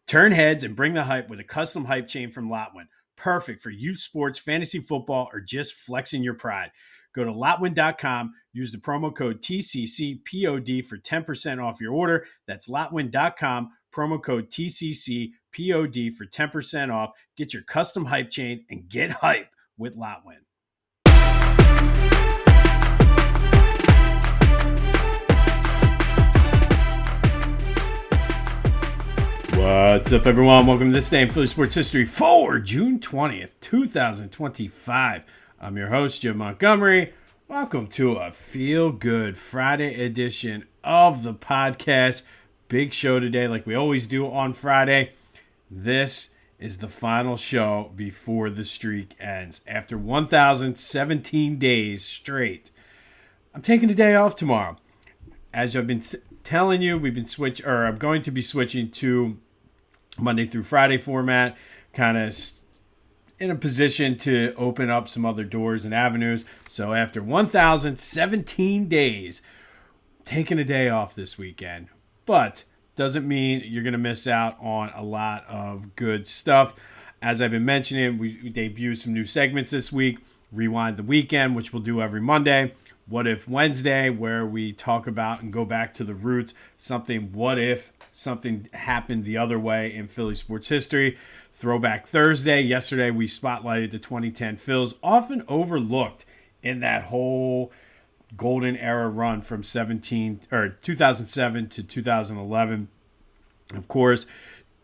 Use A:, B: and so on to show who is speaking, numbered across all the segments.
A: Turn heads and bring the hype with a custom hype chain from Lotwin. Perfect for youth sports, fantasy football, or just flexing your pride. Go to Lotwin.com, use the promo code TCCPOD for 10% off your order. That's Lotwin.com, promo code TCCPOD for 10% off. Get your custom hype chain and get hype with Lotwin. What's up, everyone? Welcome to this day in Philly sports history for June 20th, 2025. I'm your host, Jim Montgomery. Welcome to a feel-good Friday edition of the podcast. Big show today, like we always do on Friday. This is the final show before the streak ends. After 1,017 days straight, I'm taking a day off tomorrow. As I've been telling you, I'm going to be switching to Monday through Friday format, kind of in a position to open up some other doors and avenues. So after 1,017 days, taking a day off this weekend, but doesn't mean you're going to miss out on a lot of good stuff. As I've been mentioning, we debuted some new segments this week. Rewind the Weekend, which we'll do every Monday. What If Wednesday, where we talk about and go back to the roots. What if something happened the other way in Philly sports history. Throwback Thursday. Yesterday, we spotlighted the 2010 Phils, often overlooked in that whole golden era run from 2007 to 2011. Of course,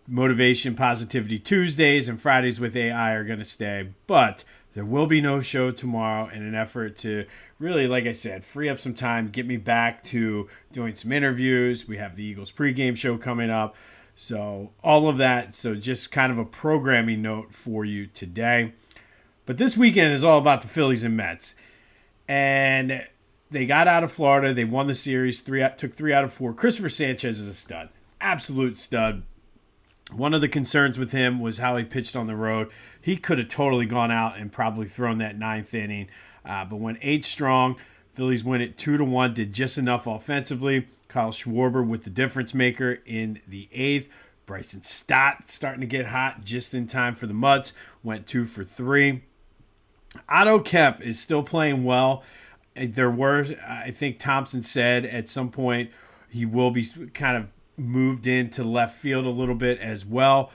A: Motivation Positivity Tuesdays and Fridays with AI are going to stay, but there will be no show tomorrow in an effort to really, like I said, free up some time, get me back to doing some interviews. We have the Eagles pregame show coming up. So all of that. So just kind of a programming note for you today. But this weekend is all about the Phillies and Mets. And they got out of Florida. They won the series. Took 3 out of 4. Christopher Sanchez is a stud. Absolute stud. One of the concerns with him was how he pitched on the road. He could have totally gone out and probably thrown that 9th inning. But went 8 strong. Phillies win it 2-1. Did just enough offensively. Kyle Schwarber with the difference maker in the 8th. Bryson Stott starting to get hot just in time for the Mutts. Went 2 for 3. Otto Kemp is still playing well. I think Thompson said at some point he will be kind of moved into left field a little bit as well.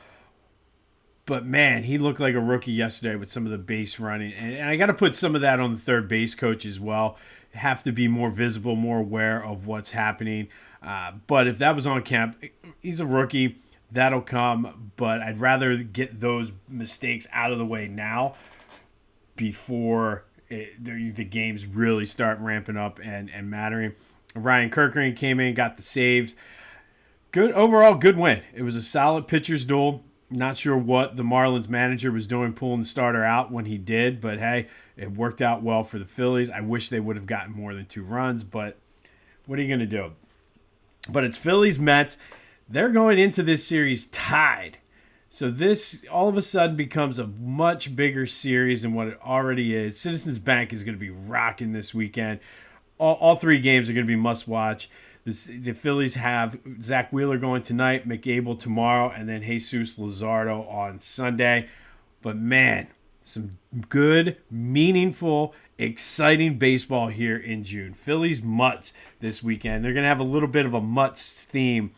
A: But, man, he looked like a rookie yesterday with some of the base running. And I got to put some of that on the third base coach as well. Have to be more visible, more aware of what's happening. But if that was on Kemp, he's a rookie. That'll come. But I'd rather get those mistakes out of the way now before the games really start ramping up and mattering. Ryan Kirkering came in, got the saves. Overall good win. It was a solid pitcher's duel. Not sure what the Marlins manager was doing pulling the starter out when he did, but hey, it worked out well for the Phillies. I wish they would have gotten more than 2 runs, but what are you going to do? But it's Phillies-Mets. They're going into this series tied. So this all of a sudden becomes a much bigger series than what it already is. Citizens Bank is going to be rocking this weekend. All 3 games are going to be must-watch. The Phillies have Zach Wheeler going tonight, McAble tomorrow, and then Jesus Luzardo on Sunday. But, man, some good, meaningful, exciting baseball here in June. Phillies Mutts this weekend. They're going to have a little bit of a Mutts theme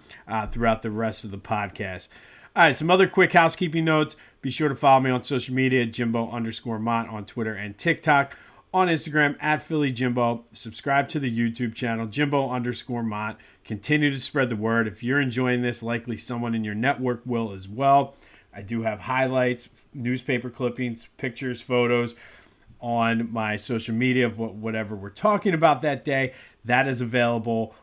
A: throughout the rest of the podcast. All right, some other quick housekeeping notes. Be sure to follow me on social media, Jimbo_Mont on Twitter and TikTok. On Instagram, at Philly Jimbo. Subscribe to the YouTube channel, Jimbo_Mont. Continue to spread the word. If you're enjoying this, likely someone in your network will as well. I do have highlights, newspaper clippings, pictures, photos on my social media of whatever we're talking about that day. That is available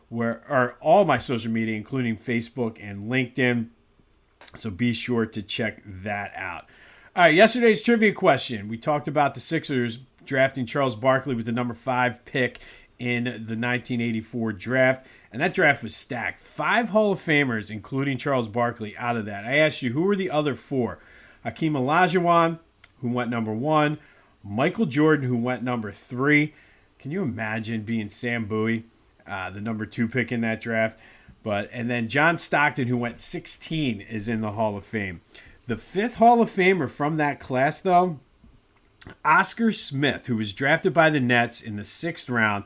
A: all my social media, including Facebook and LinkedIn. So be sure to check that out. All right, yesterday's trivia question. We talked about the Sixers drafting Charles Barkley with the number 5 pick in the 1984 draft. And that draft was stacked. 5 Hall of Famers, including Charles Barkley, out of that. I asked you, who were the other 4? Hakeem Olajuwon, who went number 1. Michael Jordan, who went number 3. Can you imagine being Sam Bowie, the number 2 pick in that draft? And then John Stockton, who went 16, is in the Hall of Fame. The fifth Hall of Famer from that class, though, Oscar Smith, who was drafted by the Nets in the 6th round.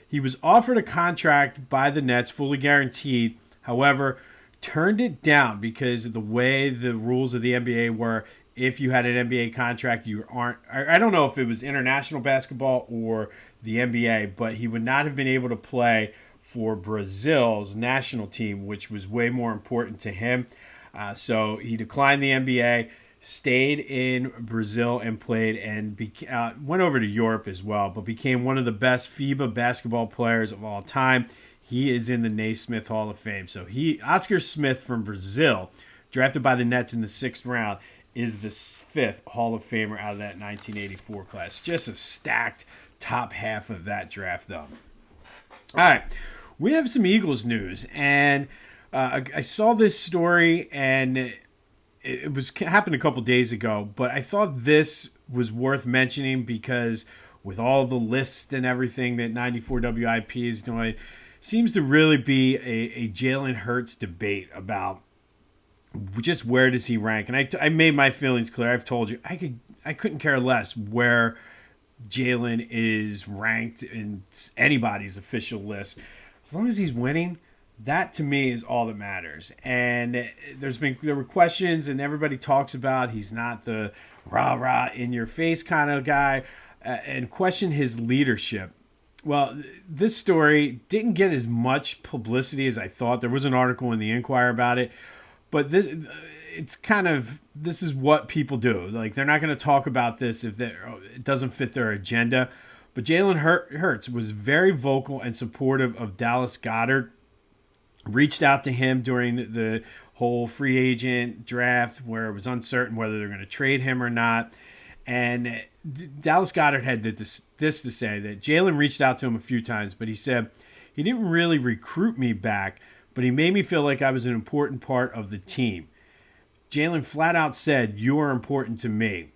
A: He was offered a contract by the Nets, fully guaranteed. However, turned it down because of the way the rules of the NBA were. If you had an NBA contract, you aren't. I don't know if it was international basketball or the NBA, but he would not have been able to play for Brazil's national team, which was way more important to him. So he declined the NBA, stayed in Brazil and played, and went over to Europe as well, but became one of the best FIBA basketball players of all time. He is in the Naismith Hall of Fame. So Oscar Smith from Brazil, drafted by the Nets in the 6th round, is the 5th Hall of Famer out of that 1984 class. Just a stacked top half of that draft, though. All right, we have some Eagles news, and I saw this story, and it happened a couple days ago, but I thought this was worth mentioning because with all the lists and everything that 94 WIP is doing, seems to really be a Jalen Hurts debate about just where does he rank. And I made my feelings clear. I've told you I couldn't care less where Jalen is ranked in anybody's official list. As long as he's winning, that to me is all that matters. And there were questions, and everybody talks about he's not the rah-rah in your face kind of guy, and question his leadership. Well, this story didn't get as much publicity as I thought. There was an article in the Inquirer about it, but this is what people do. Like, they're not going to talk about this if it doesn't fit their agenda. But Jalen Hurts was very vocal and supportive of Dallas Goedert. Reached out to him during the whole free agent draft where it was uncertain whether they're going to trade him or not. And Dallas Goedert had this to say, that Jalen reached out to him a few times, but he said he didn't really recruit me back, but he made me feel like I was an important part of the team. Jalen flat out said, "You are important to me."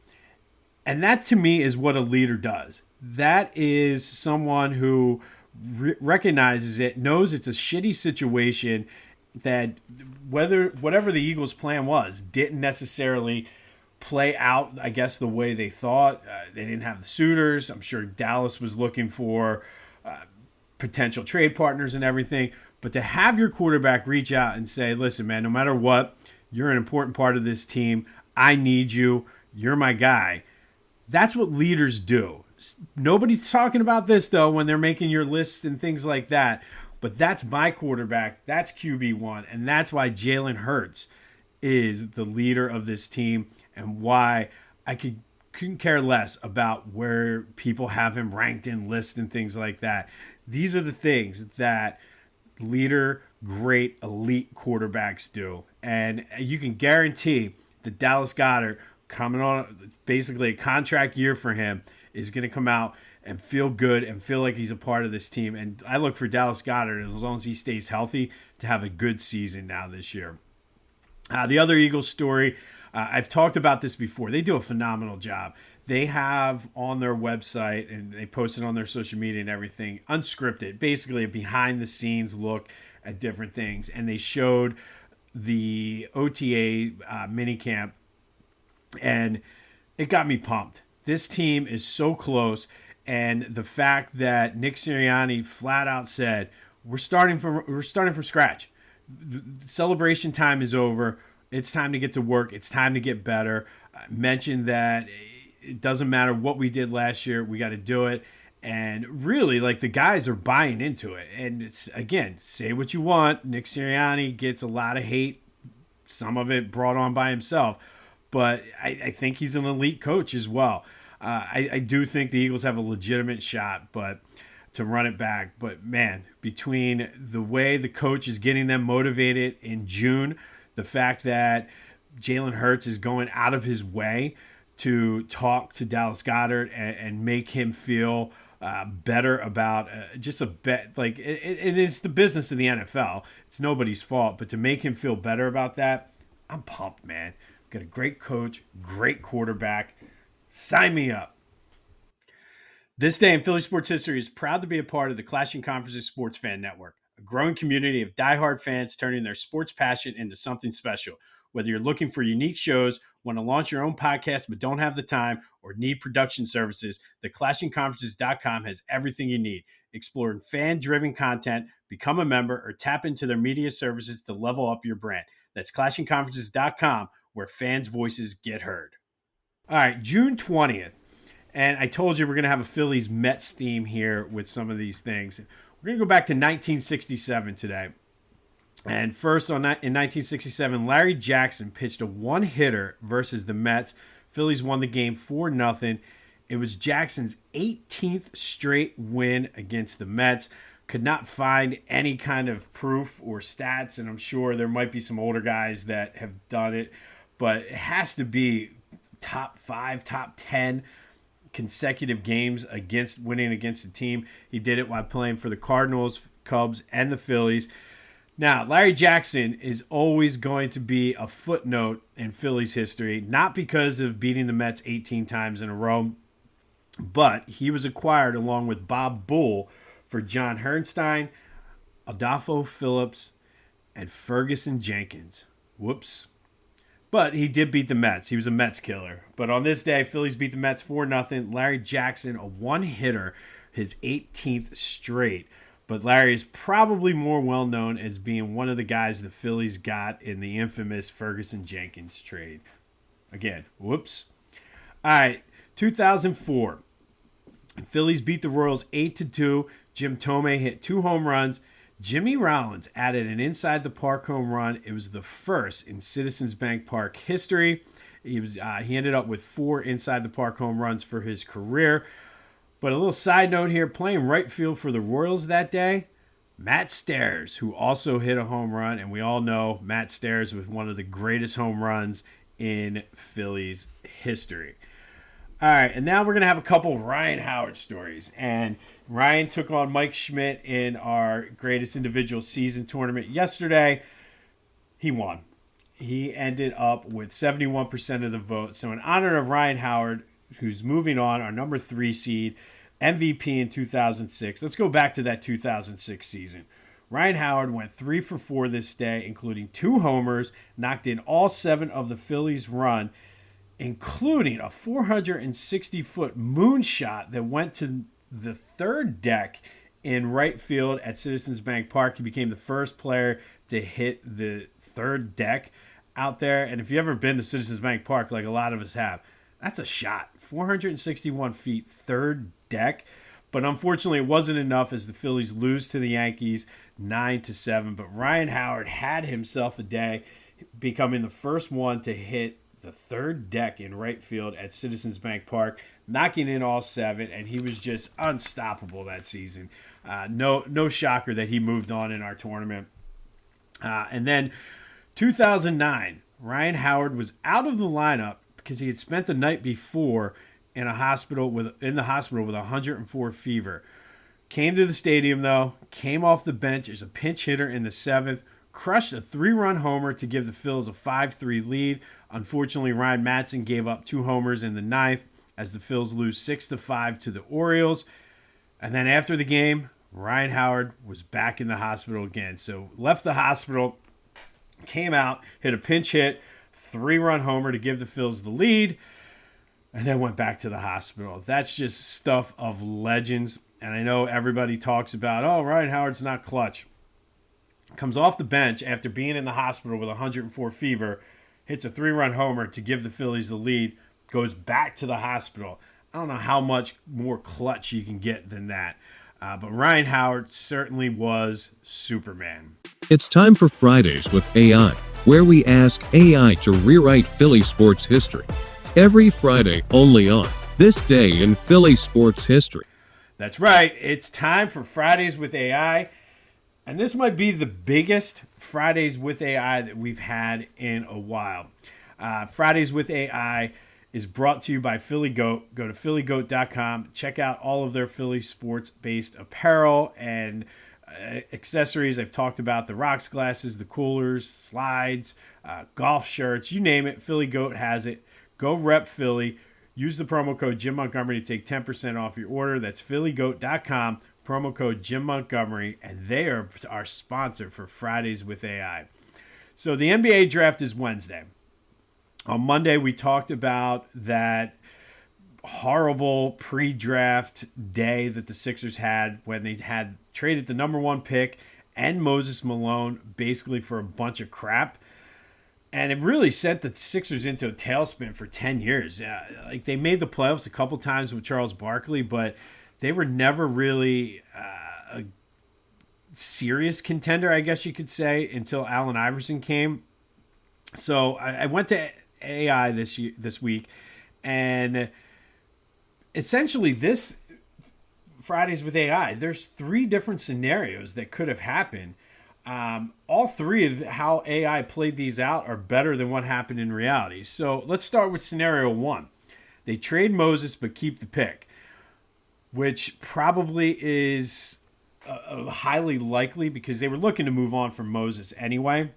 A: And that to me is what a leader does. That is someone who recognizes it, knows it's a shitty situation, that whatever the Eagles' plan was didn't necessarily play out, I guess, the way they thought. They didn't have the suitors. I'm sure Dallas was looking for potential trade partners and everything. But to have your quarterback reach out and say, "Listen, man, no matter what, you're an important part of this team. I need you. You're my guy." That's what leaders do. Nobody's talking about this, though, when they're making your lists and things like that. But that's my quarterback. That's QB1. And that's why Jalen Hurts is the leader of this team, and why I couldn't care less about where people have him ranked in lists and things like that. These are the things that great elite quarterbacks do. And you can guarantee that Dallas Goedert, coming on basically a contract year for him, is going to come out and feel good and feel like he's a part of this team. And I look for Dallas Goedert, as long as he stays healthy, to have a good season now this year. The other Eagles story, I've talked about this before. They do a phenomenal job. They have on their website, and they post it on their social media and everything, unscripted, basically a behind-the-scenes look at different things. And they showed the OTA minicamp, and it got me pumped. This team is so close, and the fact that Nick Sirianni flat out said, we're starting from scratch. Celebration time is over. It's time to get to work. It's time to get better. I mentioned that it doesn't matter what we did last year. We got to do it. And really, like, the guys are buying into it. And it's, again, say what you want. Nick Sirianni gets a lot of hate, some of it brought on by himself. But I think he's an elite coach as well. I do think the Eagles have a legitimate shot, but to run it back. But, man, between the way the coach is getting them motivated in June, the fact that Jalen Hurts is going out of his way to talk to Dallas Goedert and make him feel better about just a bet. Like, it's the business of the NFL. It's nobody's fault. But to make him feel better about that, I'm pumped, man. Got a great coach, great quarterback. Sign me up. This day in Philly sports history is proud to be a part of the Clashing Conferences Sports Fan Network, a growing community of diehard fans turning their sports passion into something special. Whether you're looking for unique shows, want to launch your own podcast but don't have the time, or need production services, theclashingconferences.com has everything you need. Explore fan-driven content, become a member, or tap into their media services to level up your brand. That's clashingconferences.com, where fans' voices get heard. All right, June 20th. And I told you we're going to have a Phillies Mets theme here with some of these things. We're going to go back to 1967 today. And first, in 1967, Larry Jackson pitched a one-hitter versus the Mets. Phillies won the game 4-0. It was Jackson's 18th straight win against the Mets. Could not find any kind of proof or stats, and I'm sure there might be some older guys that have done it, but it has to be top 5, top 10 consecutive games winning against the team. He did it while playing for the Cardinals, Cubs, and the Phillies. Now, Larry Jackson is always going to be a footnote in Phillies history, not because of beating the Mets 18 times in a row, but he was acquired along with Bob Bull for John Hernstein, Adolfo Phillips, and Ferguson Jenkins. Whoops. But he did beat the Mets. He was a Mets killer. But on this day, Phillies beat the Mets 4-0. Larry Jackson, a one-hitter, his 18th straight. But Larry is probably more well-known as being one of the guys the Phillies got in the infamous Ferguson Jenkins trade. Again, whoops. All right, 2004. Phillies beat the Royals 8-2. Jim Thome hit 2 home runs. Jimmy Rollins added an inside-the-park home run. It was the first in Citizens Bank Park history. He ended up with 4 inside-the-park home runs for his career. But a little side note here, playing right field for the Royals that day, Matt Stairs, who also hit a home run, and we all know Matt Stairs was one of the greatest home runs in Phillies history. All right, and now we're going to have a couple of Ryan Howard stories. And Ryan took on Mike Schmidt in our greatest individual season tournament yesterday. He won. He ended up with 71% of the vote. So in honor of Ryan Howard, who's moving on, our number 3 seed, MVP in 2006. Let's go back to that 2006 season. Ryan Howard went 3 for 4 this day, including 2 homers, knocked in all 7 of the Phillies' run, including a 460-foot moonshot that went to the third deck in right field at Citizens Bank Park. He became the first player to hit the third deck out there. And if you've ever been to Citizens Bank Park, like a lot of us have, that's a shot. 461 feet, third deck. But unfortunately, it wasn't enough as the Phillies lose to the Yankees 9-7. But Ryan Howard had himself a day, becoming the first one to hit the third deck in right field at Citizens Bank Park, knocking in all 7, and he was just unstoppable that season. No shocker that he moved on in our tournament. And then 2009, Ryan Howard was out of the lineup because he had spent the night before in the hospital with 104 fever. Came to the stadium though, came off the bench as a pinch hitter in the 7th, crushed a 3-run homer to give the Phils a 5-3 lead. Unfortunately, Ryan Madson gave up 2 homers in the 9th as the Phils lose 6-5 to the Orioles. And then after the game, Ryan Howard was back in the hospital again. So left the hospital, came out, hit a pinch hit, 3-run homer to give the Phils the lead, and then went back to the hospital. That's just stuff of legends. And I know everybody talks about, oh, Ryan Howard's not clutch. Comes off the bench after being in the hospital with 104 fever, hits a 3-run homer to give the Phillies the lead, goes back to the hospital. I don't know how much more clutch you can get than that. But Ryan Howard certainly was Superman.
B: It's time for Fridays with AI, where we ask AI to rewrite Philly sports history. Every Friday, only on This Day in Philly Sports History.
A: That's right. It's time for Fridays with AI. And this might be the biggest Fridays with AI that we've had in a while. Fridays with AI is brought to you by Philly Goat. Go to phillygoat.com. Check out all of their Philly sports-based apparel and accessories. I've talked about the rocks glasses, the coolers, slides, golf shirts, you name it. Philly Goat has it. Go rep Philly. Use the promo code Jim Montgomery to take 10% off your order. That's phillygoat.com. promo code Jim Montgomery, and they are our sponsor for Fridays with AI. So the NBA draft is Wednesday. On Monday, we talked about that horrible pre-draft day that the Sixers had when they had traded the number 1 pick and Moses Malone basically for a bunch of crap. And it really sent the Sixers into a tailspin for 10 years. Like they made the playoffs a couple times with Charles Barkley, but they were never really a serious contender, I guess you could say, until Allen Iverson came. So I went to AI this week, and essentially this Fridays with AI, there's 3 different scenarios that could have happened. All 3 of how AI played these out are better than what happened in reality. So let's start with scenario 1. They trade Moses but keep the pick, which probably is highly likely because they were looking to move on from Moses anyway.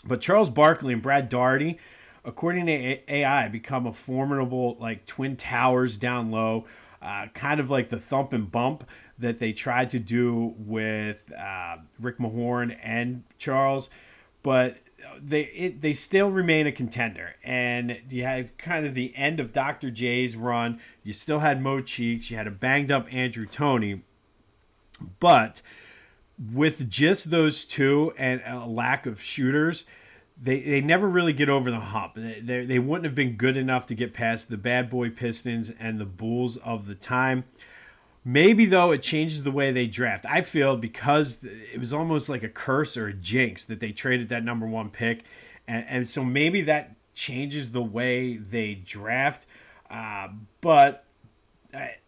A: But Charles Barkley and Brad Daugherty, according to AI, become a formidable like twin towers down low, kind of like the thump and bump that they tried to do with Rick Mahorn and Charles. But they still remain a contender. And you had kind of the end of Dr. J's run. You still had Mo Cheeks. You had a banged up Andrew Toney. But with just those 2 and a lack of shooters, they never really get over the hump. They wouldn't have been good enough to get past the bad boy Pistons and the Bulls of the time. Maybe, though, it changes the way they draft. I feel because it was almost like a curse or a jinx that they traded that number 1 pick. And so maybe that changes the way they draft. But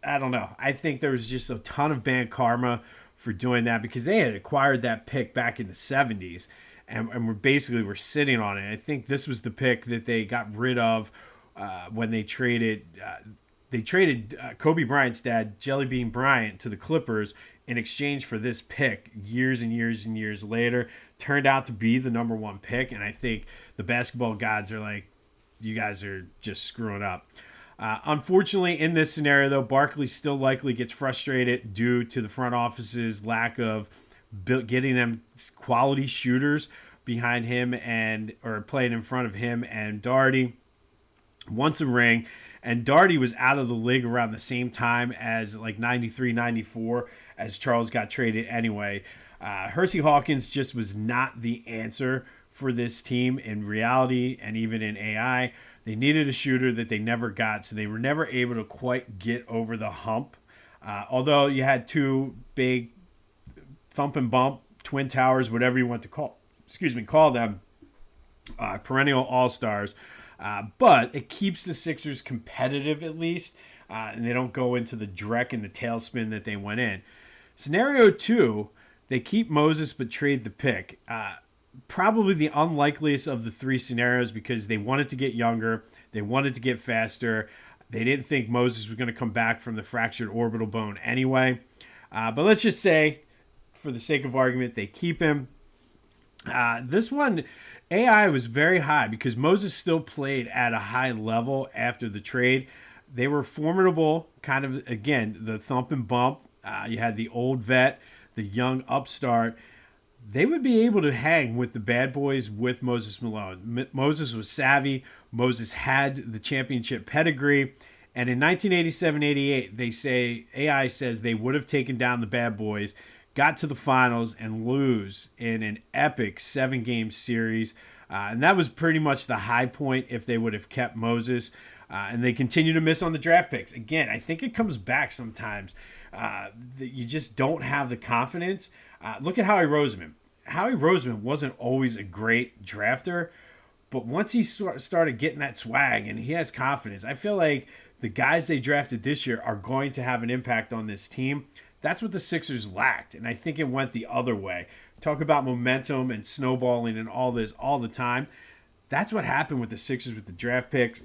A: I don't know. I think there was just a ton of bad karma for doing that because they had acquired that pick back in the 70s. And we're sitting on it. I think this was the pick that they got rid of when they traded Kobe Bryant's dad, Jelly Bean Bryant, to the Clippers in exchange for this pick years and years and years later. Turned out to be the number 1 pick, and I think the basketball gods are like, you guys are just screwing up. Unfortunately, in this scenario, though, Barkley still likely gets frustrated due to the front office's lack of getting them quality shooters behind him or playing in front of him and Daugherty. Wants a ring, and Daugherty was out of the league around the same time as like 93, 94 as Charles got traded anyway. Hersey Hawkins just was not the answer for this team in reality and even in AI. They needed a shooter that they never got, so they were never able to quite get over the hump. Although you had 2 big thump and bump, twin towers, whatever you want to call them, perennial all-stars. But it keeps the Sixers competitive at least, and they don't go into the dreck and the tailspin that they went in. Scenario 2, they keep Moses but trade the pick. Probably the unlikeliest of the 3 scenarios because they wanted to get younger, they wanted to get faster. They didn't think Moses was going to come back from the fractured orbital bone anyway. But let's just say, for the sake of argument, they keep him. This one, AI was very high because Moses still played at a high level after the trade. They were formidable, kind of, again, the thump and bump. You had the old vet, the young upstart. They would be able to hang with the bad boys with Moses Malone. Moses was savvy. Moses had the championship pedigree. And in 1987-88, AI says they would have taken down the bad boys, got to the finals, and lose in an epic 7-game series. And that was pretty much the high point if they would have kept Moses. And they continue to miss on the draft picks. Again, I think it comes back sometimes. You just don't have the confidence. Look at Howie Roseman. Howie Roseman wasn't always a great drafter, but once he started getting that swag and he has confidence, I feel like the guys they drafted this year are going to have an impact on this team. That's what the Sixers lacked, and I think it went the other way. Talk about momentum and snowballing and all this all the time. That's what happened with the Sixers with the draft picks.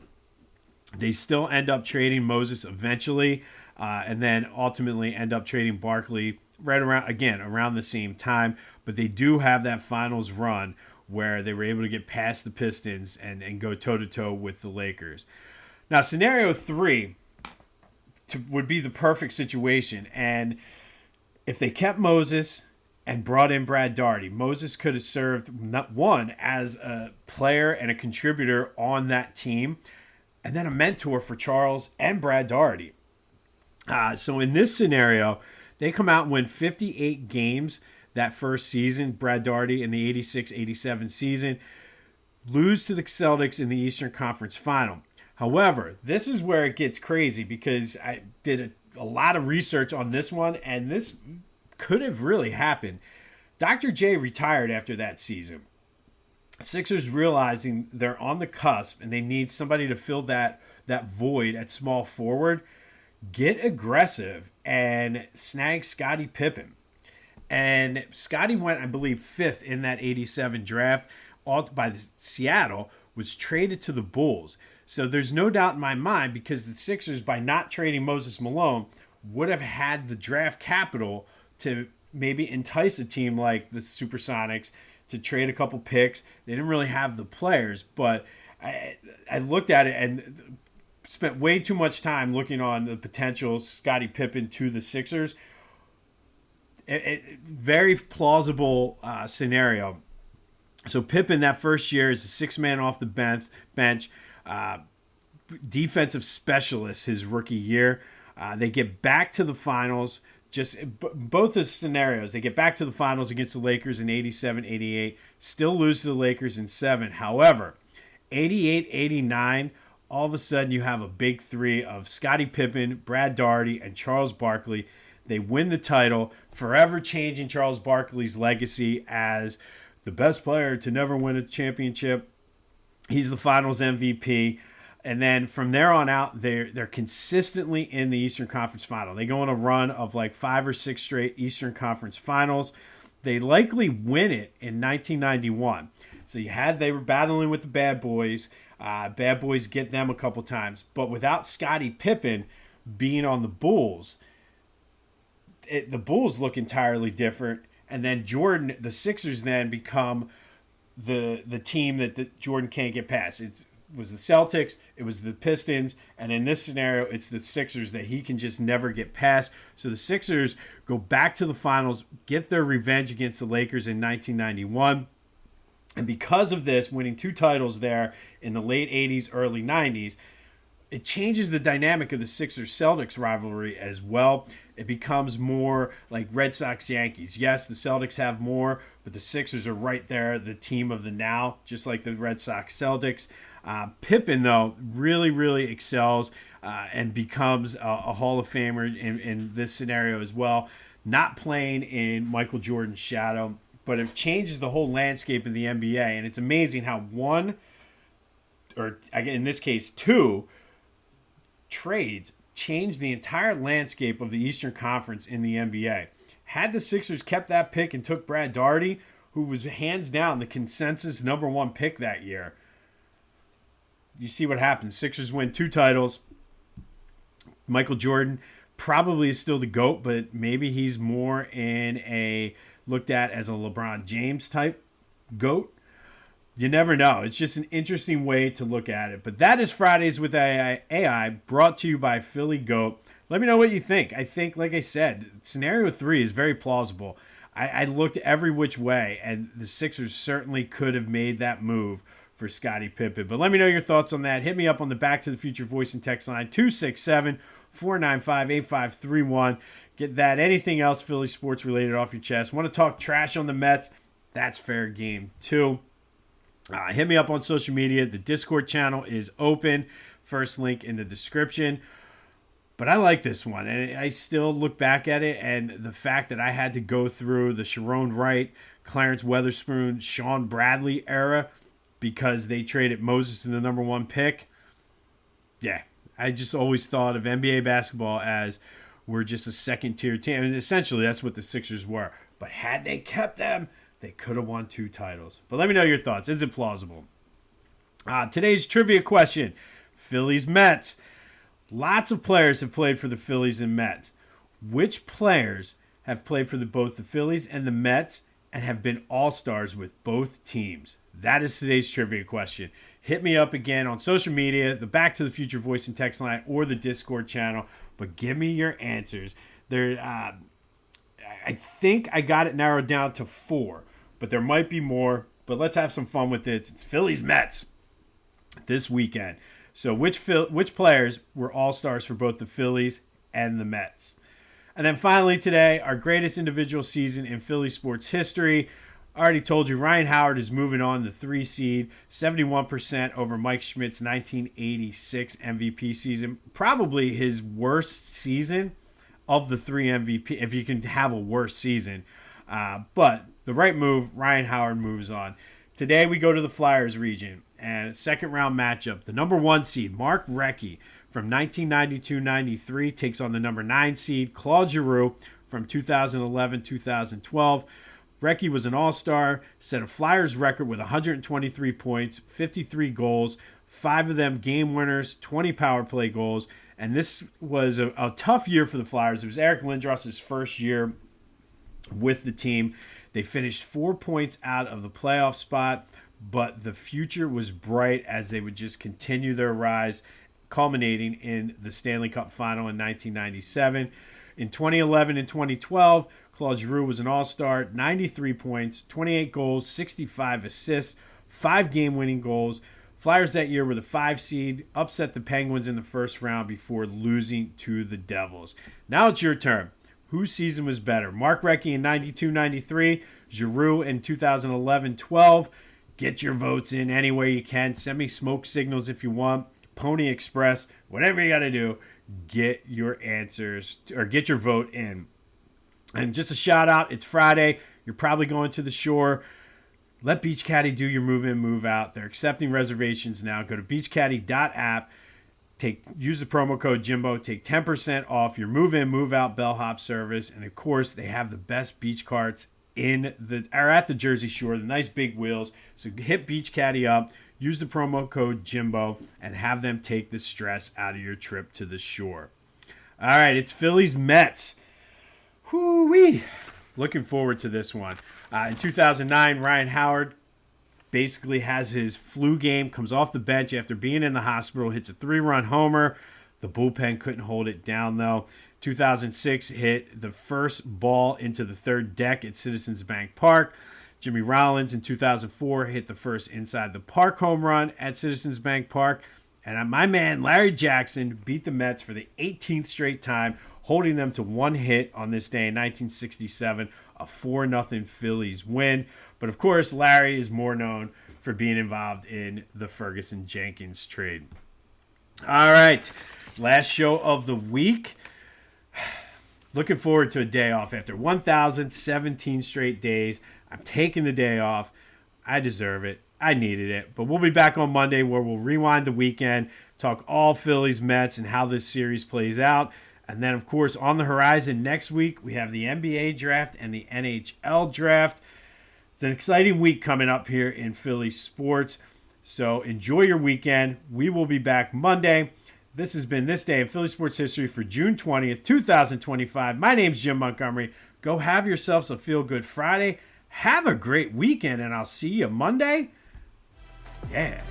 A: They still end up trading Moses eventually, and then ultimately end up trading Barkley right around the same time. But they do have that finals run where they were able to get past the Pistons and go toe-to-toe with the Lakers. Now, scenario 3 would be the perfect situation. And If they kept Moses and brought in Brad Daugherty, Moses could have served not one as a player and a contributor on that team, and then a mentor for Charles and Brad Daugherty. So in this scenario, they come out and win 58 games that first season, Brad Daugherty in the 86-87 season, lose to the Celtics in the Eastern Conference Final. However, this is where it gets crazy because I did a lot of research on this one, and this could have really happened. Dr. J retired after that season. Sixers realizing they're on the cusp and they need somebody to fill that void at small forward, get aggressive and snag Scottie Pippen. And Scottie went, I believe, 5th in that 87 draft by Seattle, was traded to the Bulls. So there's no doubt in my mind, because the Sixers, by not trading Moses Malone, would have had the draft capital to maybe entice a team like the Supersonics to trade a couple picks. They didn't really have the players, but I looked at it and spent way too much time looking on the potential Scottie Pippen to the Sixers. Very plausible scenario. So Pippen that first year is a six-man off the bench, defensive specialist his rookie year. They get back to the finals. Just both the scenarios, they get back to the finals against the Lakers in 87-88, still lose to the Lakers in 7. However, 88-89, all of a sudden you have a big three of Scottie Pippen, Brad Daugherty, and Charles Barkley. They win the title, forever changing Charles Barkley's legacy as the best player to never win a championship. He's the finals MVP. And then from there on out, they're consistently in the Eastern Conference Final. They go on a run of like 5 or 6 straight Eastern Conference Finals. They likely win it in 1991. So they were battling with the Bad Boys. Bad Boys get them a couple times. But without Scottie Pippen being on the Bulls, the Bulls look entirely different. And then Jordan, the Sixers then become the team that Jordan can't get past. It was the Celtics, it was the Pistons, and in this scenario, it's the Sixers that he can just never get past. So the Sixers go back to the finals, get their revenge against the Lakers in 1991. And because of this, winning 2 titles there in the late 80s, early 90s, it changes the dynamic of the Sixers-Celtics rivalry as well. It becomes more like Red Sox-Yankees. Yes, the Celtics have more, but the Sixers are right there, the team of the now, just like the Red Sox-Celtics. Pippen, though, really, really excels and becomes a Hall of Famer in this scenario as well. Not playing in Michael Jordan's shadow, but it changes the whole landscape of the NBA. And it's amazing how one, or in this case 2, trades changed the entire landscape of the Eastern Conference in the NBA. Had the Sixers kept that pick and took Brad Daugherty, who was hands down the consensus number 1 pick that year, you see what happens. Sixers win 2 titles. Michael Jordan probably is still the GOAT, but maybe he's more looked at as a LeBron James type GOAT. You never know. It's just an interesting way to look at it. But that is Fridays with AI, brought to you by Philly GOAT. Let me know what you think. I think, like I said, scenario 3 is very plausible. I looked every which way, and the Sixers certainly could have made that move for Scottie Pippen. But let me know your thoughts on that. Hit me up on the Back to the Future voice and text line, 267-495-8531. Get that. Anything else Philly sports related off your chest. Want to talk trash on the Mets? That's fair game too. Hit me up on social media. The Discord channel is open. First link in the description. But I like this one, and I still look back at it, and the fact that I had to go through the Sharon Wright, Clarence Weatherspoon, Sean Bradley era because they traded Moses in the number 1 pick. Yeah, I just always thought of NBA basketball as we're just a second-tier team. And essentially, that's what the Sixers were. But had they kept them, they could have won 2 titles. But let me know your thoughts. Is it plausible? Today's trivia question, Phillies-Mets. Lots of players have played for the Phillies and Mets. Which players have played for both the Phillies and the Mets and have been all-stars with both teams? That is today's trivia question. Hit me up again on social media, the Back to the Future voice and text line, or the Discord channel. But give me your answers. I think I got it narrowed down to 4, but there might be more. But let's have some fun with this. It's Phillies Mets this weekend. So which players were all-stars for both the Phillies and the Mets? And then finally today, our greatest individual season in Philly sports history. I already told you Ryan Howard is moving on the 3 seed, 71% over Mike Schmidt's 1986 MVP season. Probably his worst season of the 3 MVP, if you can have a worse season. But the right move, Ryan Howard moves on. Today we go to the Flyers region, and second round matchup. The number 1 seed, Mark Recchi, from 1992-93, takes on the number 9 seed, Claude Giroux, from 2011-2012. Recchi was an all-star, set a Flyers record with 123 points, 53 goals, 5 of them game winners, 20 power play goals. And this was a tough year for the Flyers. It was Eric Lindros's first year with the team. They finished 4 points out of the playoff spot, but the future was bright as they would just continue their rise, culminating in the Stanley Cup final in 1997. In 2011 and 2012, Claude Giroux was an all-star, 93 points, 28 goals, 65 assists, 5 game-winning goals. Flyers that year were the 5 seed, upset the Penguins in the first round before losing to the Devils. Now it's your turn. Whose season was better? Mark Recchi in 92-93, Giroux in 2011-12. Get your votes in any way you can. Send me smoke signals if you want. Pony Express, whatever you got to do, get your answers or get your vote in. And just a shout out, it's Friday. You're probably going to the shore. Let Beach Caddy do your move in, move out. They're accepting reservations now. Go to beachcaddy.app. Use the promo code Jimbo. Take 10% off your move in, move out bellhop service. And of course, they have the best beach carts at the Jersey Shore. The nice big wheels. So hit Beach Caddy up. Use the promo code Jimbo and have them take the stress out of your trip to the shore. All right, it's Phillies Mets. Whoo-wee. Looking forward to this one. In 2009, Ryan Howard basically has his flu game, comes off the bench after being in the hospital, hits a 3-run homer. The bullpen couldn't hold it down, though. 2006 hit the first ball into the third deck at Citizens Bank Park. Jimmy Rollins in 2004 hit the first inside the park home run at Citizens Bank Park. And my man Larry Jackson beat the Mets for the 18th straight time, holding them to 1 hit on this day in 1967, a 4-0 Phillies win. But of course, Larry is more known for being involved in the Ferguson-Jenkins trade. All right, last show of the week. Looking forward to a day off after 1,017 straight days. I'm taking the day off. I deserve it. I needed it. But we'll be back on Monday where we'll rewind the weekend, talk all Phillies, Mets, and how this series plays out. And then, of course, on the horizon next week, we have the NBA draft and the NHL draft. It's an exciting week coming up here in Philly sports. So enjoy your weekend. We will be back Monday. This has been This Day in Philly Sports History for June 20th, 2025. My name's Jim Montgomery. Go have yourselves a feel-good Friday. Have a great weekend, and I'll see you Monday. Yeah.